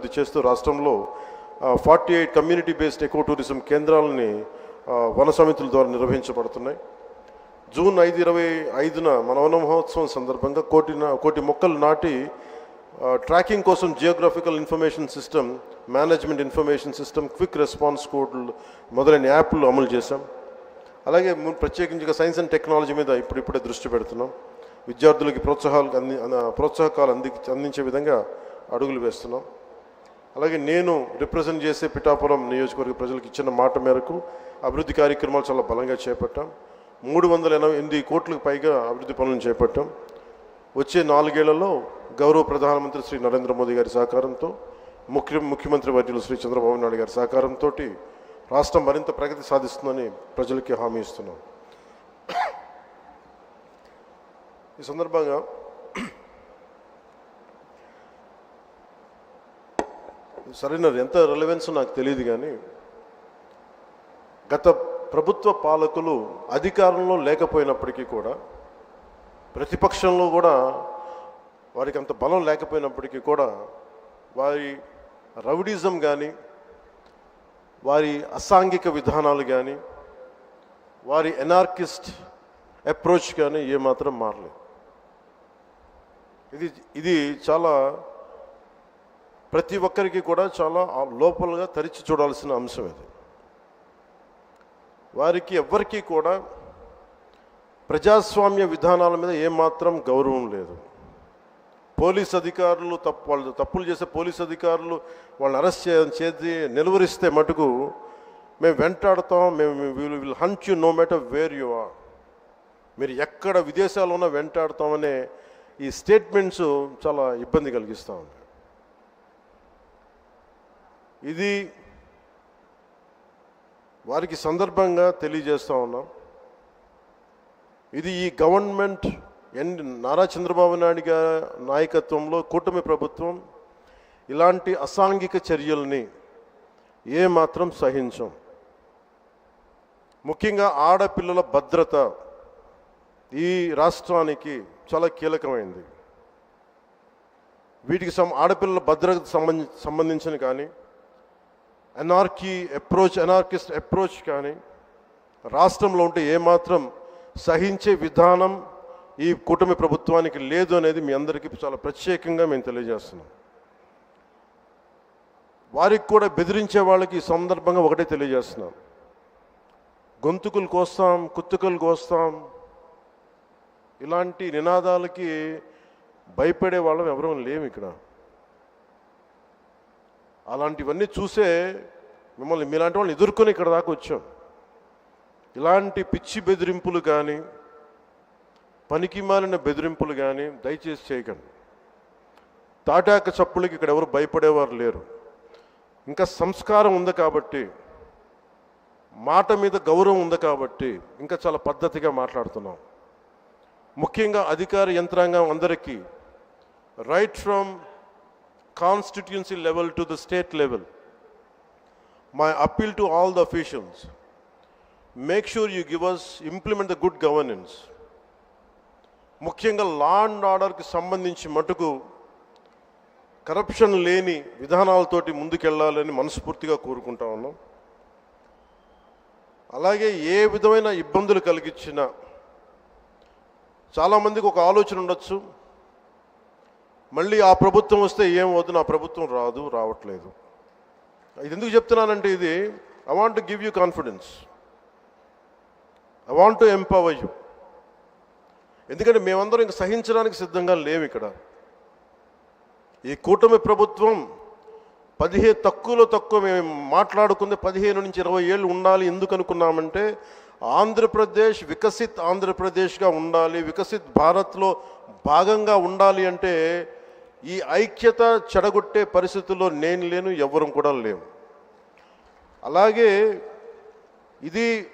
అభివృద్ధి చేస్తూ రాష్ట్రంలో 48 కమ్యూనిటీ బేస్డ్ ఎకో టూరిజం కేంద్రాలని వన సమితుల ద్వారా నిర్వహించబడుతున్నాయి. జూన్ 5, 2025 మన వన మహోత్సవం సందర్భంగా కోటి మొక్కలు నాటి ట్రాకింగ్ కోసం geographical information system, management information system, quick response కోడ్లు మొదలైన యాప్లు అమలు చేశాం. అలాగే ప్రత్యేకించి సైన్స్ అండ్ టెక్నాలజీ మీద ఇప్పుడిప్పుడే దృష్టి పెడుతున్నాం. విద్యార్థులకి ప్రోత్సాహకాలు అందించే విధంగా అడుగులు వేస్తున్నాం. అలాగే నేను రిప్రజెంట్ చేసే పిఠాపురం నియోజకవర్గ ప్రజలకు ఇచ్చిన మాట మేరకు అభివృద్ధి కార్యక్రమాలు చాలా బలంగా చేపట్టాం. 388 కోట్లకు పైగా అభివృద్ధి పనులను చేపట్టాం. వచ్చే 4 ఏళ్లలో గౌరవ ప్రధానమంత్రి శ్రీ నరేంద్ర మోదీ గారి సహకారంతో, ముఖ్యమంత్రి వర్యులు శ్రీ చంద్రబాబు నాయుడు గారి సహకారంతో రాష్ట్రం మరింత ప్రగతి సాధిస్తుందని ప్రజలకి హామీ ఇస్తున్నాం. ఈ సందర్భంగా సరైన ఎంత రెలవెన్స్ నాకు తెలియదు, కానీ గత ప్రభుత్వ పాలకులు అధికారంలో లేకపోయినప్పటికీ కూడా, ప్రతిపక్షంలో కూడా వారికి అంత బలం లేకపోయినప్పటికీ కూడా, వారి రౌడీజం కానీ, వారి అసాంఘిక విధానాలు కానీ, వారి ఎనార్కిస్ట్ అప్రోచ్ కానీ ఏమాత్రం మారలేదు. ఇది చాలా ప్రతి ఒక్కరికి కూడా చాలా లోపలగా తరిచి చూడాల్సిన అంశం. ఇది వారికి ఎవ్వరికీ కూడా ప్రజాస్వామ్య విధానాల మీద ఏమాత్రం గౌరవం లేదు. పోలీస్ అధికారులు తప్పులు చేసే పోలీస్ అధికారులు వాళ్ళని అరెస్ట్ చేసి నిలువరిస్తే మటుకు మేము వెంటాడతాం, మేము will hunt you no matter where you are, మీరు ఎక్కడ విదేశాల్లో ఉన్నా వెంటాడతామనే ఈ స్టేట్మెంట్స్ చాలా ఇబ్బంది కలిగిస్తూ ఉంది. ఇది వారికి సందర్భంగా తెలియజేస్తూ ఉన్నాం. ఇది ఈ గవర్నమెంట్ నారా చంద్రబాబు నాయుడు గారి నాయకత్వంలో కూటమి ప్రభుత్వం ఇలాంటి అసాంఘిక చర్యల్ని ఏమాత్రం సహించం. ముఖ్యంగా ఆడపిల్లల భద్రత ఈ రాష్ట్రానికి చాలా కీలకమైంది. వీటికి ఆడపిల్లల భద్రతకు సంబంధించిన కానీ, ఎనార్కిస్ట్ అప్రోచ్ కానీ రాష్ట్రంలో ఉంటే ఏమాత్రం సహించే విధానం ఈ కూటమి ప్రభుత్వానికి లేదు అనేది మీ అందరికీ చాలా ప్రత్యేకంగా మేము తెలియజేస్తున్నాం. వారికి కూడా బెదిరించే వాళ్ళకి ఈ సందర్భంగా ఒకటే తెలియజేస్తున్నాం, గొంతుకులు కోస్తాం, కుత్తుకలు కోస్తాం, ఇలాంటి నినాదాలకి భయపడే వాళ్ళం ఎవరూ లేము ఇక్కడ. అలాంటివన్నీ చూసే మిమ్మల్ని మీలాంటి వాళ్ళని ఎదుర్కొని ఇక్కడ దాకా వచ్చాం. ఇలాంటి పిచ్చి బెదిరింపులు కానీ, పనికి మాలిన బెదిరింపులు కానీ దయచేసి చేయకండి. తాటాక చప్పులకి ఇక్కడ ఎవరు భయపడేవారు లేరు. ఇంకా సంస్కారం ఉంది కాబట్టి, మాట మీద గౌరవం ఉంది కాబట్టి ఇంకా చాలా పద్ధతిగా మాట్లాడుతున్నాం. ముఖ్యంగా అధికార యంత్రాంగం అందరికీ, right from constituency level to the state level, my appeal to all the officials, make sure you implement the good governance. ముఖ్యంగా లా అండ్ ఆర్డర్కి సంబంధించి మటుకు కరప్షన్ లేని విధానాలతోటి ముందుకెళ్ళాలని మనస్ఫూర్తిగా కోరుకుంటా ఉన్నాం. అలాగే ఏ విధమైన ఇబ్బందులు కలిగించినా, చాలామందికి ఒక ఆలోచన ఉండొచ్చు, మళ్ళీ ఆ ప్రభుత్వం వస్తే ఏమవుతుంది, ఆ ప్రభుత్వం రావట్లేదు. ఇది ఎందుకు చెప్తున్నానంటే, ఇది I want to give you confidence, I want to empower you. ఎందుకంటే మేమందరం ఇంక సహించడానికి సిద్ధంగా లేము. ఇక్కడ ఈ కూటమి ప్రభుత్వం తక్కువ మేము మాట్లాడుకుంది 15 నుంచి 20 ఏళ్ళు ఉండాలి. ఎందుకు అనుకున్నామంటే, ఆంధ్రప్రదేశ్ వికసిత్ ఆంధ్రప్రదేశ్గా ఉండాలి, వికసిత్ భారత్లో భాగంగా ఉండాలి. అంటే ఈ ఐక్యత చెడగొట్టే పరిస్థితుల్లో నేను లేను, ఎవ్వరం కూడా లేము. అలాగే ఇది